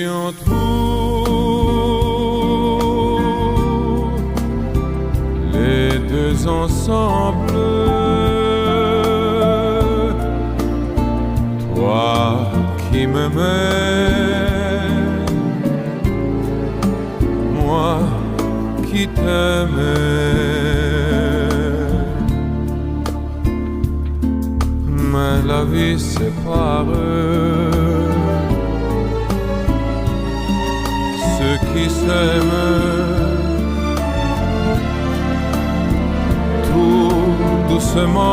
étions tous les deux ensemble. Toi qui m'aimais, moi qui t'aimais. Mais la vie sépare ceux qui s'aiment tout doucement.